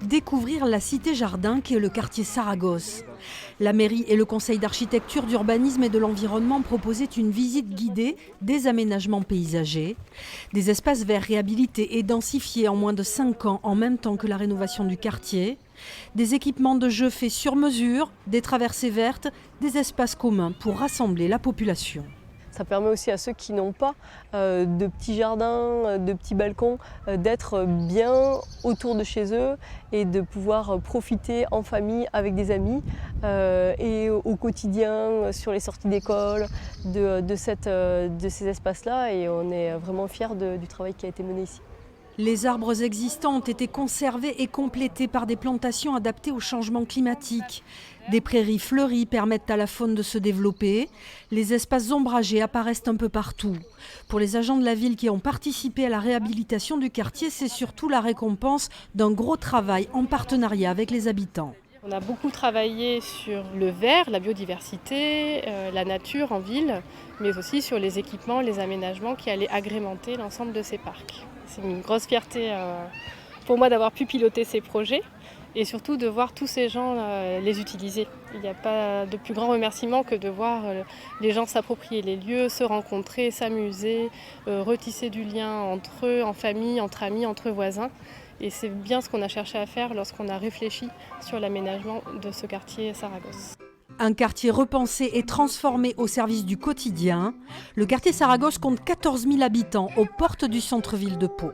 découvrir la cité-jardin qui est le quartier Saragosse. La mairie et le conseil d'architecture, d'urbanisme et de l'environnement proposaient une visite guidée des aménagements paysagers, des espaces verts réhabilités et densifiés en moins de 5 ans en même temps que la rénovation du quartier, des équipements de jeux faits sur mesure, des traversées vertes, des espaces communs pour rassembler la population. Ça permet aussi à ceux qui n'ont pas de petits jardins, de petits balcons, d'être bien autour de chez eux et de pouvoir profiter en famille avec des amis et au quotidien sur les sorties d'école de ces espaces-là, et on est vraiment fiers du travail qui a été mené ici. Les arbres existants ont été conservés et complétés par des plantations adaptées au changement climatique. Des prairies fleuries permettent à la faune de se développer. Les espaces ombragés apparaissent un peu partout. Pour les agents de la ville qui ont participé à la réhabilitation du quartier, c'est surtout la récompense d'un gros travail en partenariat avec les habitants. On a beaucoup travaillé sur le vert, la biodiversité, la nature en ville, mais aussi sur les équipements, les aménagements qui allaient agrémenter l'ensemble de ces parcs. C'est une grosse fierté pour moi d'avoir pu piloter ces projets et surtout de voir tous ces gens les utiliser. Il n'y a pas de plus grand remerciement que de voir les gens s'approprier les lieux, se rencontrer, s'amuser, retisser du lien entre eux, en famille, entre amis, entre voisins. Et c'est bien ce qu'on a cherché à faire lorsqu'on a réfléchi sur l'aménagement de ce quartier Saragosse. Un quartier repensé et transformé au service du quotidien. Le quartier Saragosse compte 14 000 habitants aux portes du centre-ville de Pau.